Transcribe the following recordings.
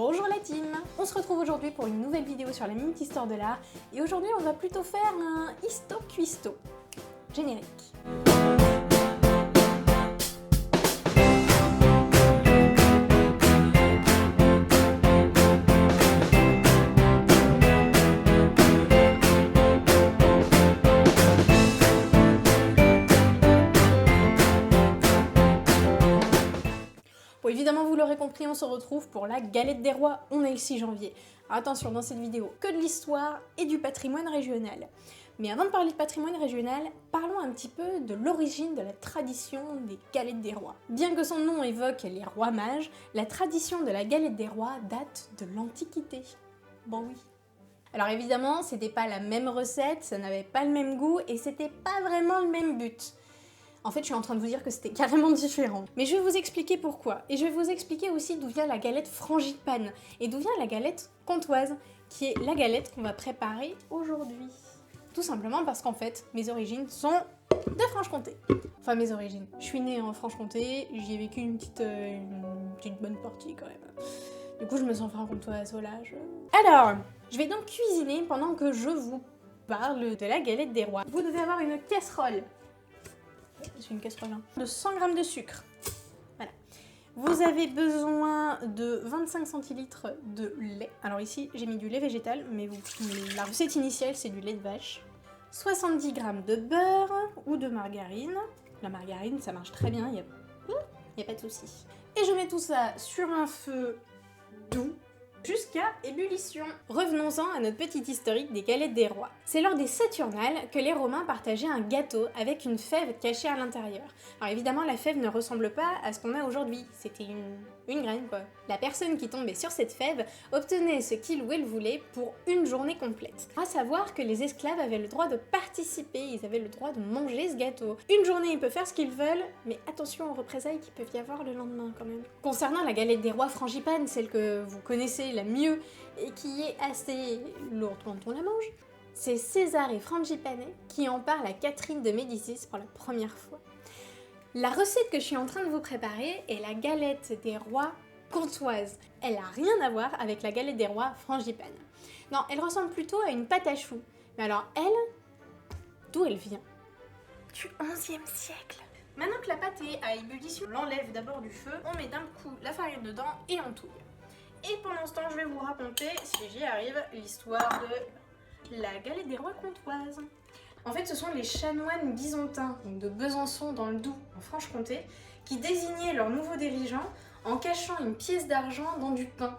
Bonjour la team! On se retrouve aujourd'hui pour une nouvelle vidéo sur la Minute Histoire de l'Art et aujourd'hui on va plutôt faire un histo-cuisto. Générique. Bon, évidemment, vous l'aurez compris, on se retrouve pour la galette des rois, on est le 6 janvier. Alors, attention, dans cette vidéo, que de l'histoire et du patrimoine régional. Mais avant de parler de patrimoine régional, parlons un petit peu de l'origine de la tradition des galettes des rois. Bien que son nom évoque les rois mages, la tradition de la galette des rois date de l'Antiquité. Bon oui. Alors évidemment, c'était pas la même recette, ça n'avait pas le même goût et c'était pas vraiment le même but. En fait, je suis en train de vous dire que c'était carrément différent. Mais je vais vous expliquer pourquoi. Et je vais vous expliquer aussi d'où vient la galette frangipane et d'où vient la galette comtoise, qui est la galette qu'on va préparer aujourd'hui. Tout simplement parce qu'en fait, mes origines sont de Franche-Comté. Enfin, mes origines. Je suis née en Franche-Comté, j'y ai vécu une petite bonne partie quand même. Du coup, je me sens franc-comtoise au large. Alors, je vais donc cuisiner pendant que je vous parle de la galette des rois. Vous devez avoir une casserole. C'est une casserole, hein. De 100 g de sucre. Voilà. Vous avez besoin de 25 centilitres de lait. Alors ici, j'ai mis du lait végétal, mais la recette initiale, c'est du lait de vache. 70 g de beurre ou de margarine. La margarine, ça marche très bien, il n'y a pas de souci. Et je mets tout ça sur un feu doux jusqu'à ébullition. Revenons-en à notre petite historique des galettes des rois. C'est lors des Saturnales que les Romains partageaient un gâteau avec une fève cachée à l'intérieur. Alors évidemment, la fève ne ressemble pas à ce qu'on a aujourd'hui, c'était une graine quoi. La personne qui tombait sur cette fève obtenait ce qu'il ou elle voulait pour une journée complète. À savoir que les esclaves avaient le droit de participer, ils avaient le droit de manger ce gâteau. Une journée, ils peuvent faire ce qu'ils veulent, mais attention aux représailles qu'il peuvent y avoir le lendemain quand même. Concernant la galette des rois frangipane, celle que vous connaissez la mieux et qui est assez lourde quand on la mange, c'est Césare Frangipane qui en parle à Catherine de Médicis pour la première fois. La recette que je suis en train de vous préparer est la galette des rois comtoise. Elle n'a rien à voir avec la galette des rois frangipane. Non, elle ressemble plutôt à une pâte à choux. Mais alors elle, d'où elle vient? Du 11e siècle. Maintenant que la pâte est à ébullition, on l'enlève d'abord du feu, on met d'un coup la farine dedans et on touille. Et pendant ce temps, je vais vous raconter, si j'y arrive, l'histoire de la galette des rois comtoise. En fait, ce sont les chanoines byzantins, donc de Besançon dans le Doubs, en Franche-Comté, qui désignaient leur nouveau dirigeant en cachant une pièce d'argent dans du pain.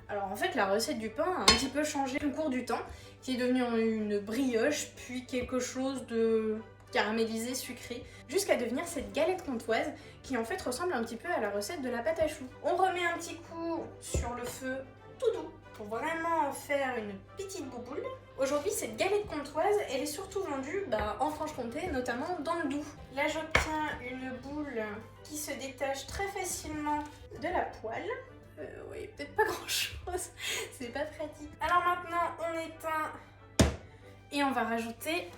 Alors en fait, la recette du pain a un petit peu changé au cours du temps, qui est devenue une brioche, puis quelque chose de caramélisé, sucré, jusqu'à devenir cette galette comtoise qui en fait ressemble un petit peu à la recette de la pâte à choux. On remet un petit coup sur le feu tout doux pour vraiment faire une petite bouboule. Aujourd'hui, cette galette comtoise, elle est surtout vendue en Franche-Comté, notamment dans le Doubs. Là, j'obtiens une boule qui se détache très facilement de la poêle. Oui, peut-être pas grand-chose, c'est pas pratique. Alors maintenant, on éteint et on va rajouter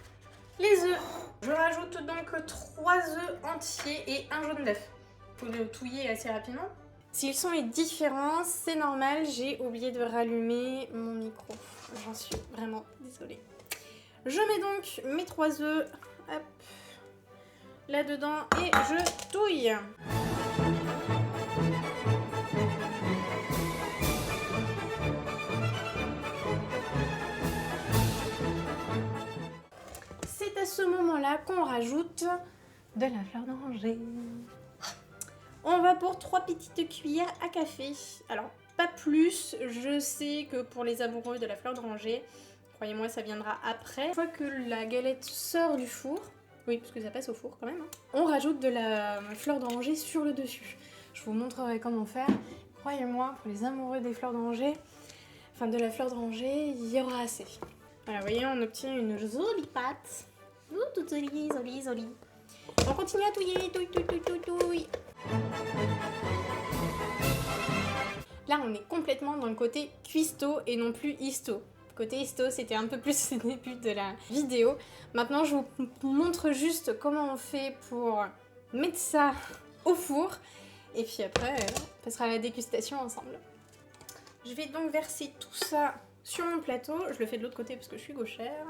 les œufs. Je rajoute donc 3 œufs entiers et un jaune d'œuf. Faut le touiller assez rapidement. Si le son est différent, c'est normal, j'ai oublié de rallumer mon micro. J'en suis vraiment désolée. Je mets donc mes 3 œufs là-dedans et je touille. C'est à ce moment-là qu'on rajoute de la fleur d'oranger. On va pour 3 petites cuillères à café. Alors, pas plus, je sais que pour les amoureux de la fleur d'oranger, croyez-moi, ça viendra après. Une fois que la galette sort du four, oui, parce que ça passe au four quand même, on rajoute de la fleur d'oranger sur le dessus. Je vous montrerai comment faire. Croyez-moi, pour les amoureux des fleurs d'oranger, enfin de la fleur d'oranger, il y aura assez. Voilà, vous voyez, on obtient une jolie pâte. Toute jolie. On continue à touiller, touille. Là, on est complètement dans le côté cuistot et non plus histo. Côté histo, c'était un peu plus le début de la vidéo. Maintenant, je vous montre juste comment on fait pour mettre ça au four. Et puis après, on passera à la dégustation ensemble. Je vais donc verser tout ça sur mon plateau. Je le fais de l'autre côté parce que je suis gauchère.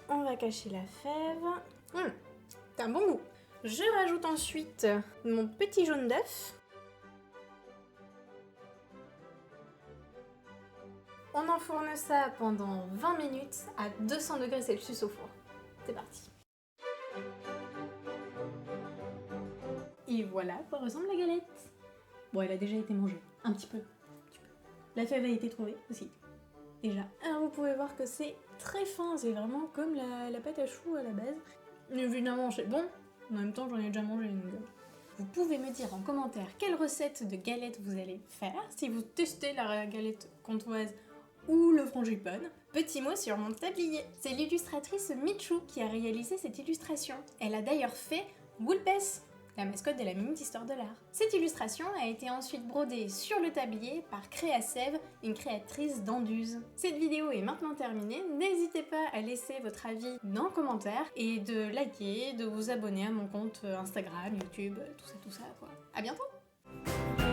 On va cacher la fève. C'est un bon goût. Je rajoute ensuite mon petit jaune d'œuf. On enfourne ça pendant 20 minutes à 200 degrés Celsius au four. C'est parti. Et voilà à quoi ressemble la galette. Bon, elle a déjà été mangée, un petit peu. La fève a été trouvée aussi, déjà. Alors vous pouvez voir que c'est très fin, c'est vraiment comme la pâte à choux à la base. Évidemment c'est bon, en même temps j'en ai déjà mangé une. Vous pouvez me dire en commentaire quelle recette de galette vous allez faire, si vous testez la galette comtoise ou le frangipane. Petit mot sur mon tablier. C'est l'illustratrice Michou qui a réalisé cette illustration. Elle a d'ailleurs fait Woolpess, la mascotte de la Minute Histoire de l'Art. Cette illustration a été ensuite brodée sur le tablier par Créasève, une créatrice d'Anduze. Cette vidéo est maintenant terminée, n'hésitez pas à laisser votre avis dans les commentaires et de liker, de vous abonner à mon compte Instagram, YouTube, tout ça quoi. À bientôt!